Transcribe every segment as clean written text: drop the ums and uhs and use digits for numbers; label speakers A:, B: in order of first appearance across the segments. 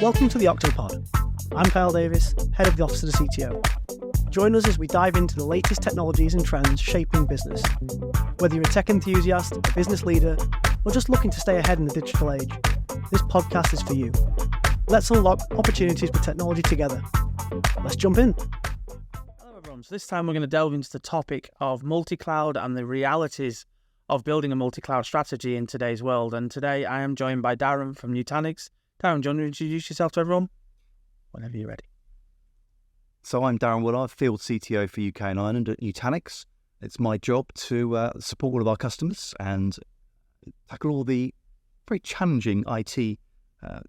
A: Welcome to the Octopod. I'm Kyle Davis, head of the Office of the CTO. Join us as we dive into the latest technologies and trends shaping business. Whether you're a tech enthusiast, a business leader, or just looking to stay ahead in the digital age, this podcast is for you. Let's unlock opportunities with technology together. Let's jump in. Hello everyone. So this time we're going to delve into the topic of multi-cloud and the realities of building a multi-cloud strategy in today's world. And today I am joined by Darren from Nutanix. Darren, do you want to introduce yourself to everyone? Whenever you're ready.
B: So I'm Darren Woollard, Field CTO for UK and Ireland at Nutanix. It's my job to support all of our customers and tackle all the very challenging IT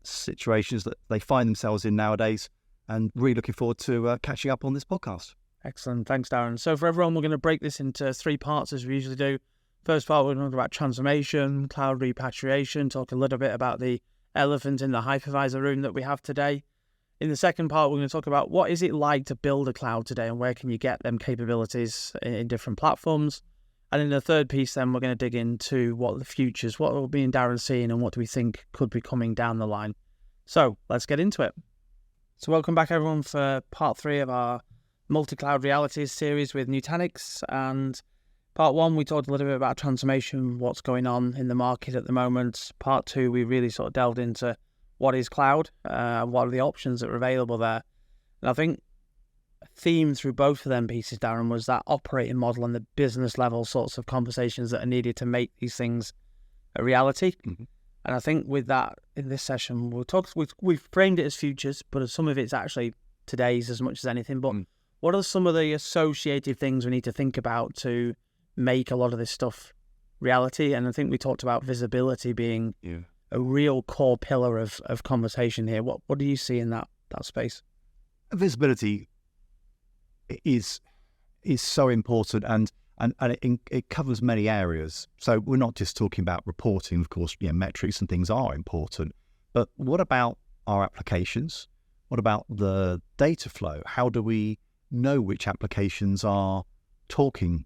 B: situations that they find themselves in nowadays, and really looking forward to catching up on this podcast.
A: Excellent. Thanks, Darren. So for everyone, we're going to break this into three parts as we usually do. First part, we're going to talk about transformation, cloud repatriation, talk a little bit about the elephant in the hypervisor room that we have today. In the second part, we're going to talk about what is it like to build a cloud today and where can you get them capabilities in different platforms. And in the third piece, then we're going to dig into what the futures, what will be in Darren seeing and what do we think could be coming down the line. So let's get into it. So welcome back everyone for part 3 of our multi-cloud realities series with Nutanix. And part 1, we talked a little bit about transformation, what's going on in the market at the moment. Part 2, we really sort of delved into what is cloud, what are the options that are available there. And I think a theme through both of them pieces, Darren, was that operating model and the business level sorts of conversations that are needed to make these things a reality. Mm-hmm. And I think with that, in this session, we've framed it as futures, but some of it's actually today's as much as anything. But what are some of the associated things we need to think about to make a lot of this stuff reality? And I think we talked about visibility being a real core pillar of conversation here. What do you see in that space?
B: Visibility is so important, and it covers many areas. So we're not just talking about reporting, of course. Metrics and things are important, but what about our applications? What about the data flow? How do we know which applications are talking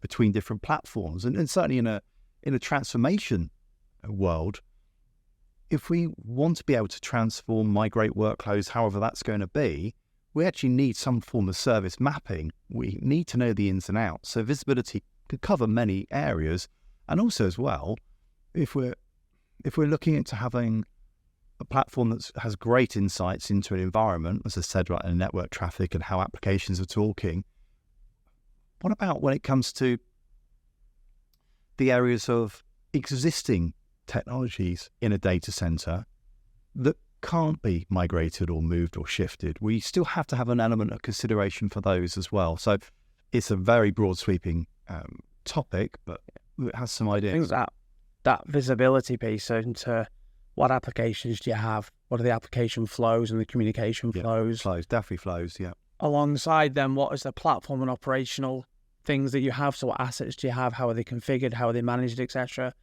B: between different platforms? And certainly in a transformation world, if we want to be able to transform, migrate workloads, however that's going to be, we actually need some form of service mapping. We need to know the ins and outs. So visibility could cover many areas. And also as well, if we're looking into having a platform that has great insights into an environment, as I said, right, and network traffic and how applications are talking, what about when it comes to the areas of existing technologies in a data center that can't be migrated or moved or shifted? We still have to have an element of consideration for those as well. So it's a very broad sweeping topic, but it has some ideas.
A: I think that visibility piece into what applications do you have, what are the application flows and the communication flows?
B: Definitely flows, yeah.
A: Alongside them, what is the platform and operational things that you have? So what assets do you have? How are they configured? How are they managed, etc.?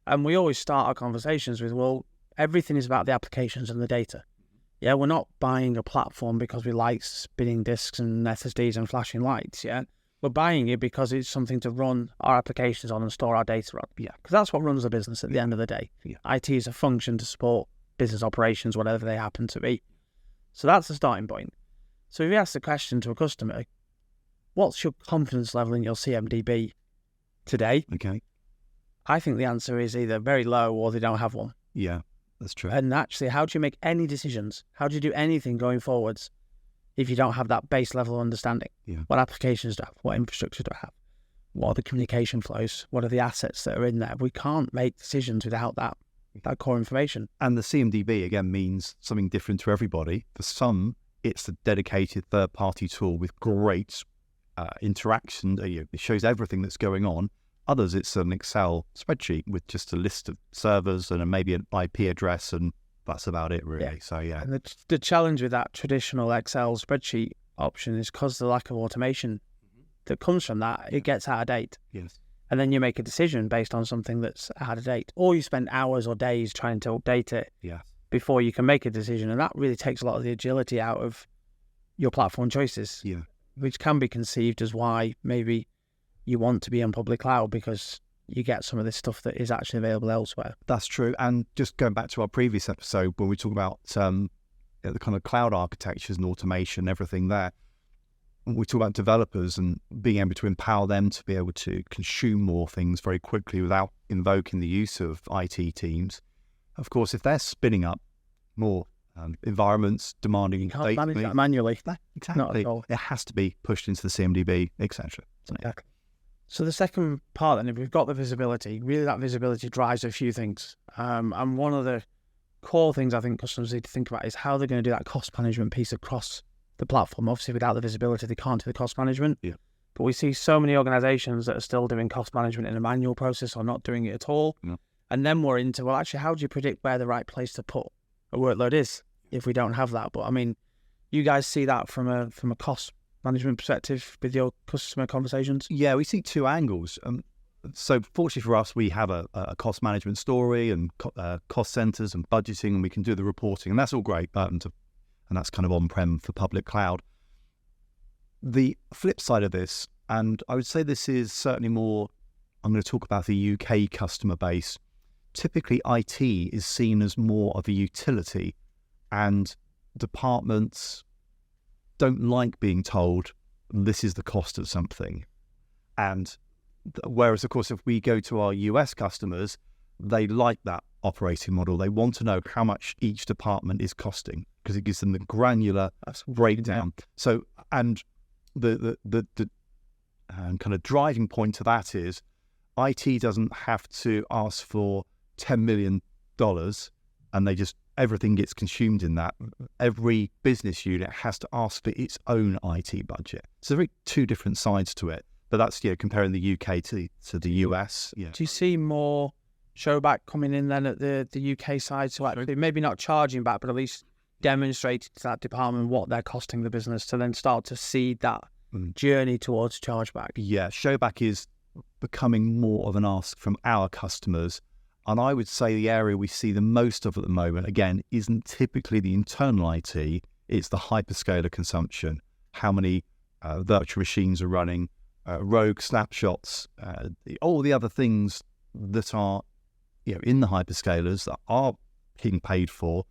A: And we always start our conversations with, well, everything is about the applications and the data. Yeah, we're not buying a platform because we like spinning disks and SSDs and flashing lights, yeah? We're buying it because it's something to run our applications on and store our data on. Yeah, because that's what runs the business at the end of the day. Yeah. IT is a function to support business operations, whatever they happen to be. So that's the starting point. So if you ask the question to a customer, what's your confidence level in your CMDB today?
B: Okay.
A: I think the answer is either very low or they don't have one.
B: Yeah, that's true.
A: And actually, how do you make any decisions? How do you do anything going forwards if you don't have that base level of understanding?
B: Yeah.
A: What applications do I have? What infrastructure do I have? What are the communication flows? What are the assets that are in there? We can't make decisions without that core information.
B: And the CMDB, again, means something different to everybody. For some, it's a dedicated third-party tool with great interaction. It shows everything that's going on. Others, it's an Excel spreadsheet with just a list of servers and maybe an IP address, and that's about it, really. Yeah. So, yeah.
A: And the challenge with that traditional Excel spreadsheet option is because the lack of automation that comes from that, it gets out of date.
B: Yes.
A: And then you make a decision based on something that's out of date, or you spend hours or days trying to update it before you can make a decision. And that really takes a lot of the agility out of your platform choices, which can be conceived as why maybe you want to be on public cloud, because you get some of this stuff that is actually available elsewhere.
B: That's true. And just going back to our previous episode when we talk about the kind of cloud architectures and automation, everything there. We talk about developers and being able to empower them to be able to consume more things very quickly without invoking the use of IT teams. Of course, if they're spinning up more environments demanding,
A: you can't manage that manually.
B: Exactly.
A: Not at all.
B: It has to be pushed into the CMDB, etc.
A: Exactly. So the second part, then, if we've got the visibility, really that visibility drives a few things. And one of the core things I think customers need to think about is how they're going to do that cost management piece across the platform. Obviously, without the visibility, they can't do the cost management.
B: Yeah.
A: But we see so many organizations that are still doing cost management in a manual process or not doing it at all.
B: Yeah.
A: And then we're into, well, actually, how do you predict where the right place to put a workload is if we don't have that? But I mean, you guys see that from a cost management perspective with your customer conversations?
B: Yeah, we see two angles. So fortunately for us, we have a cost management story and cost centers and budgeting, and we can do the reporting, and that's all great. And that's kind of on-prem for public cloud. The flip side of this, and I would say this is certainly more, I'm going to talk about the UK customer base. Typically, IT is seen as more of a utility, and departments don't like being told this is the cost of something. And whereas, of course, if we go to our US customers, they like that operating model. They want to know how much each department is costing because it gives them the granular breakdown. So, and the kind of driving point to that is IT doesn't have to ask for $10 million and everything gets consumed in that. Every business unit has to ask for its own IT budget. So there are two different sides to it. But that's, comparing the UK to the US. Yeah.
A: Do you see more show back coming in then at the UK side? So actually maybe not charging back, but at least demonstrating to that department what they're costing the business to then start to see that journey towards chargeback.
B: Yeah, showback is becoming more of an ask from our customers. And I would say the area we see the most of at the moment, again, isn't typically the internal IT, it's the hyperscaler consumption. How many virtual machines are running, rogue snapshots, all the other things that are in the hyperscalers that are being paid for,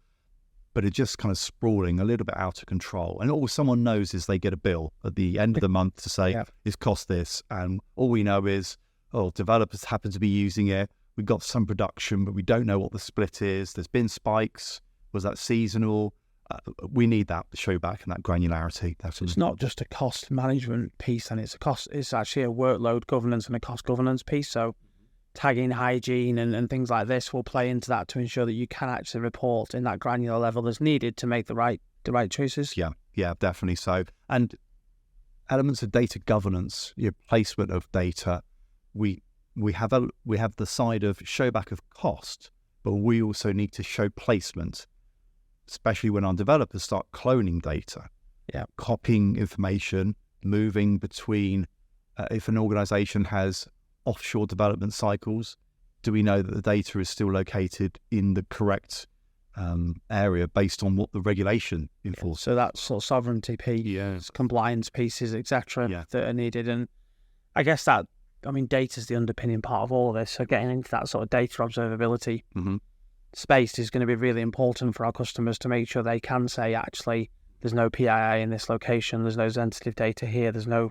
B: but are just kind of sprawling a little bit out of control. And all someone knows is they get a bill at the end of the month to say, it's cost this. And all we know is, developers happen to be using it. We've got some production, but we don't know what the split is. There's been spikes. Was that seasonal? We need that show back and that granularity.
A: It's not just a cost management piece, and it's actually a workload governance and a cost governance piece. So tagging, hygiene and things like this will play into that to ensure that you can actually report in that granular level that's needed to make the right choices.
B: Yeah, definitely so. And elements of data governance, placement of data, we have the side of showback of cost, but we also need to show placement, especially when our developers start cloning data, copying information, moving between, if an organization has offshore development cycles, do we know that the data is still located in the correct area based on what the regulation enforces?
A: So that sort of sovereignty piece, compliance pieces, etc., that are needed. And I guess data is the underpinning part of all of this. So getting into that sort of data observability space is going to be really important for our customers to make sure they can say, actually, there's no PII in this location, there's no sensitive data here, there's no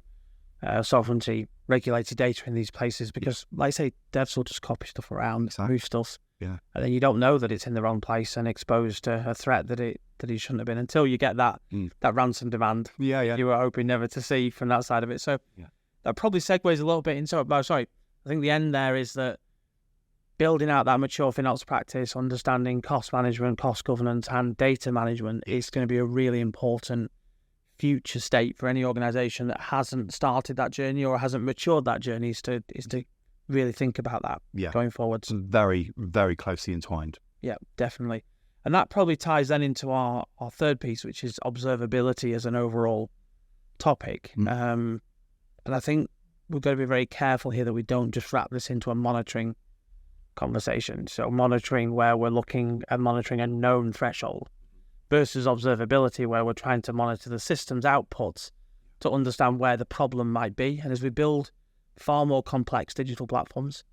A: sovereignty regulated data in these places, because like I say, devs will just copy stuff around, move stuff, and then you don't know that it's in the wrong place and exposed to a threat that it shouldn't have been until you get that ransom demand you were hoping never to see from that side of it. So that probably segues a little bit into it. But I think the end there is that building out that mature FinOps practice, understanding cost management, cost governance, and data management is going to be a really important future state for any organization that hasn't started that journey or hasn't matured that journey, is to really think about that going forward.
B: Very, very closely entwined.
A: Yeah, definitely. And that probably ties then into our third piece, which is observability as an overall topic. And I think we've got to be very careful here that we don't just wrap this into a monitoring conversation. So monitoring where we're looking at monitoring a known threshold versus observability where we're trying to monitor the system's outputs to understand where the problem might be. And as we build far more complex digital platforms,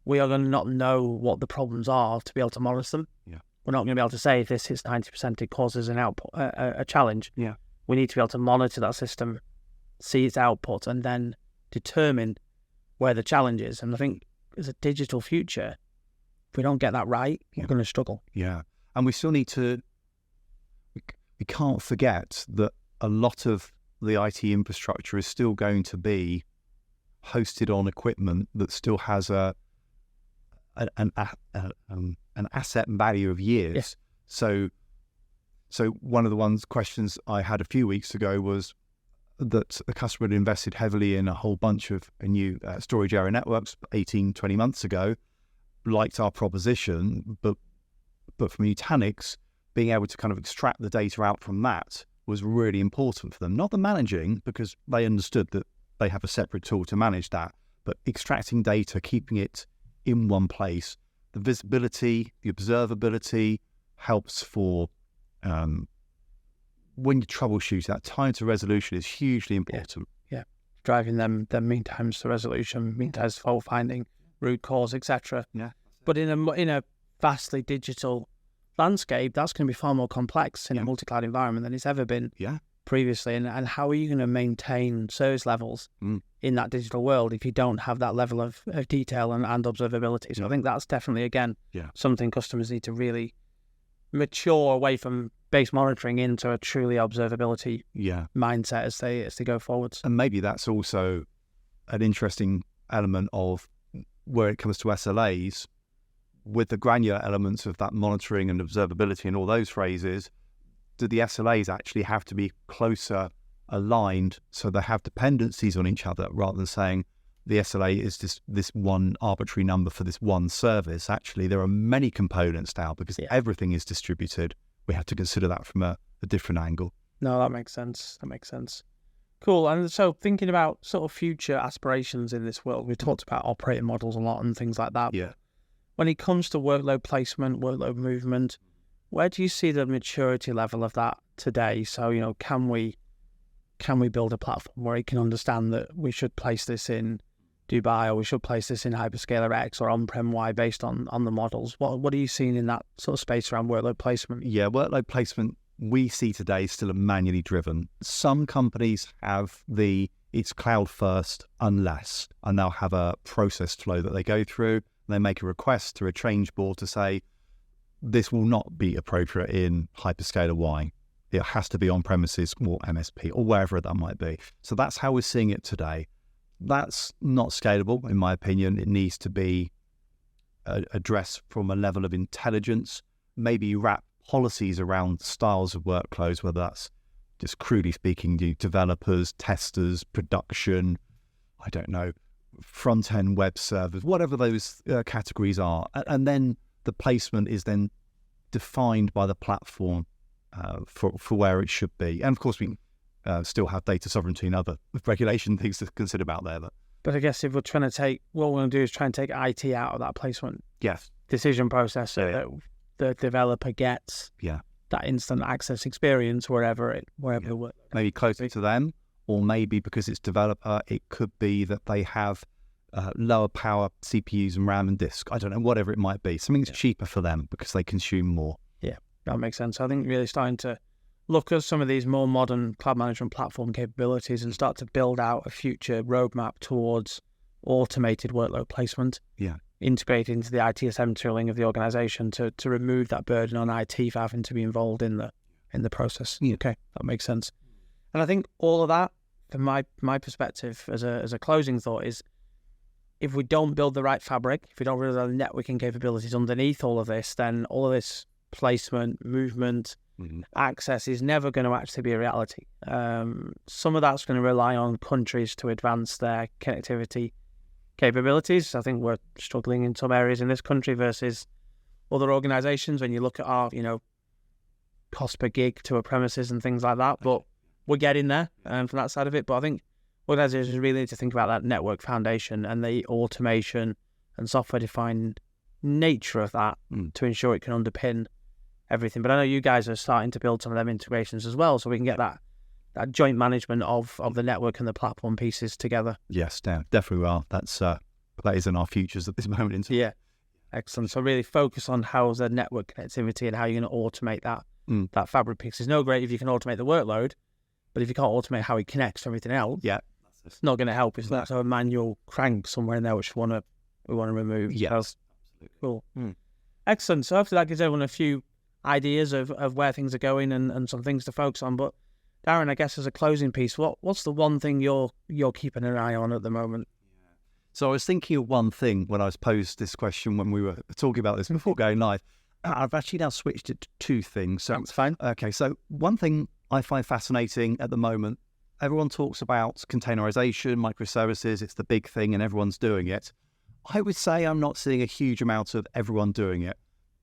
A: we are going to not know what the problems are to be able to monitor them. we're not going to be able to say if this hits 90%, it causes an output, a challenge.
B: Yeah.
A: We need to be able to monitor that system, see its output, and then determine where the challenge is. And I think as a digital future, if we don't get that right, we're going to struggle.
B: Yeah. And we still need to, we can't forget that a lot of the IT infrastructure is still going to be hosted on equipment that still has an asset value of years.
A: Yes.
B: So one of the questions I had a few weeks ago was that a customer had invested heavily in a whole bunch of new storage area networks 18, 20 months ago, liked our proposition, but from Nutanix, being able to kind of extract the data out from that was really important for them. Not the managing, because they understood that they have a separate tool to manage that, but extracting data, keeping it in one place. The visibility, the observability helps for when you troubleshoot. That time to resolution is hugely important.
A: Yeah. Driving them mean times to resolution, mean times to fault finding, root cause, etc.
B: Yeah.
A: But in a vastly digital landscape, that's going to be far more complex in a multi-cloud environment than it's ever been previously. And how are you going to maintain service levels in that digital world if you don't have that level of detail and observability? So I think that's definitely, again, something customers need to really mature away from base monitoring into a truly observability mindset as they go forwards.
B: And maybe that's also an interesting element of where it comes to SLAs, with the granular elements of that monitoring and observability and all those phrases. Do the SLAs actually have to be closer aligned so they have dependencies on each other, rather than saying the SLA is just this one arbitrary number for this one service? Actually, there are many components now because everything is distributed. We have to consider that from a different angle.
A: No, that makes sense. Cool. And so thinking about sort of future aspirations in this world, we talked about operating models a lot and things like that.
B: Yeah.
A: When it comes to workload placement, workload movement, where do you see the maturity level of that today? So, can we build a platform where it can understand that we should place this in Dubai, or we should place this in hyperscaler X or on-prem Y based on the models? What are you seeing in that sort of space around workload placement?
B: Yeah, workload placement we see today is still manually driven. Some companies have it's cloud first unless, and they'll have a process flow that they go through. They make a request to a change board to say, this will not be appropriate in hyperscaler Y. It has to be on premises or MSP or wherever that might be. So that's how we're seeing it today. That's not scalable, in my opinion. It needs to be addressed from a level of intelligence, maybe wrap policies around styles of workloads, whether that's just crudely speaking, developers, testers, production, I don't know, front-end web servers, whatever those categories are. And then the placement is then defined by the platform for where it should be. And of course, we still have data sovereignty and other regulation things to consider about there.
A: But I guess if we're trying to take, what we're going to do is try and take IT out of that placement decision process so that the developer gets that instant access experience wherever it works.
B: Maybe closer to them, or maybe because it's developer, it could be that they have lower power CPUs and RAM and disk. I don't know, whatever it might be. Something's cheaper for them because they consume more.
A: Yeah, that makes sense. I think really starting to look at some of these more modern cloud management platform capabilities and start to build out a future roadmap towards automated workload placement.
B: Yeah.
A: Integrated into the ITSM tooling of the organization to remove that burden on IT for having to be involved in the process.
B: Yeah.
A: Okay, that makes sense. And I think all of that, from my perspective as a closing thought, is if we don't build the right fabric, if we don't really have the networking capabilities underneath all of this, then all of this placement, movement, access is never going to actually be a reality. Some of that's going to rely on countries to advance their connectivity capabilities. I think we're struggling in some areas in this country versus other organizations when you look at our, cost per gig to a premises and things like that. But we're getting there from that side of it. But I think organizations really need to think about that network foundation and the automation and software-defined nature of that to ensure it can underpin everything. But I know you guys are starting to build some of them integrations as well, so we can get that joint management of the network and the platform pieces together.
B: Yes, definitely are. That is in our futures at this moment in time.
A: Yeah. Excellent. So really focus on how's the network connectivity and how you're going to automate that fabric piece. It's no great if you can automate the workload, but if you can't automate how it connects to everything else, it's not going to help. It's not a manual crank somewhere in there which we want to remove.
B: Yes.
A: So, cool. Excellent. So hopefully that gives everyone a few ideas of where things are going and some things to focus on. But Darren, I guess as a closing piece, what's the one thing you're keeping an eye on at the moment?
B: So I was thinking of one thing when I was posed this question when we were talking about this before going live. I've actually now switched it to two things. So
A: that's fine.
B: Okay, so one thing I find fascinating at the moment, everyone talks about containerization, microservices, it's the big thing and everyone's doing it. I would say I'm not seeing a huge amount of everyone doing it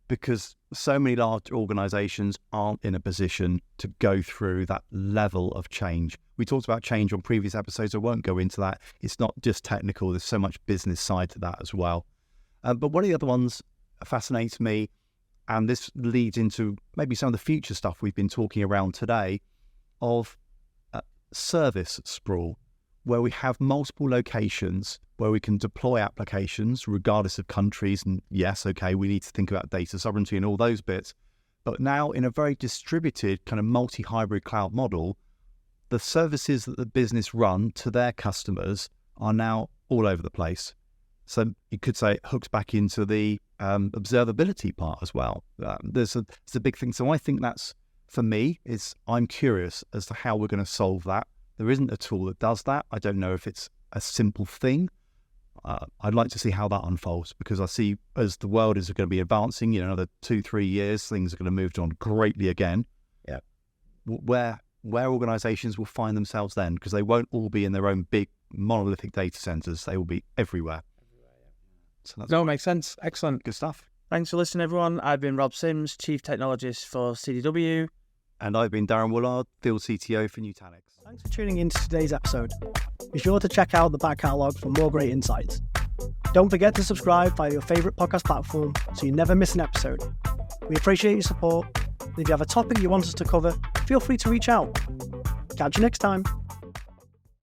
B: because so many large organizations aren't in a position to go through that level of change. We talked about change on previous episodes. I won't go into that. It's not just technical. There's so much business side to that as well. But one of the other ones fascinates me, and this leads into maybe some of the future stuff we've been talking around today, of service sprawl, where we have multiple locations where we can deploy applications regardless of countries. And yes, okay, we need to think about data sovereignty and all those bits. But now in a very distributed kind of multi-hybrid cloud model, the services that the business run to their customers are now all over the place. So you could say it hooks back into the observability part as well. It's a big thing. So I think that's, for me, I'm curious as to how we're going to solve that. There isn't a tool that does that. I don't know if it's a simple thing. I'd like to see how that unfolds, because I see as the world is going to be advancing, another 2-3 years, things are going to move on greatly again.
A: Yeah.
B: Where organizations will find themselves then, because they won't all be in their own big monolithic data centers. They will be everywhere. So
A: makes sense. Excellent.
B: Good stuff.
A: Thanks for listening, everyone. I've been Rob Sims, Chief Technologist for CDW.
B: And I've been Darren Woollard, Field CTO for Nutanix.
C: Thanks for tuning in to today's episode. Be sure to check out the back catalogue for more great insights. Don't forget to subscribe via your favourite podcast platform so you never miss an episode. We appreciate your support. And if you have a topic you want us to cover, feel free to reach out. Catch you next time.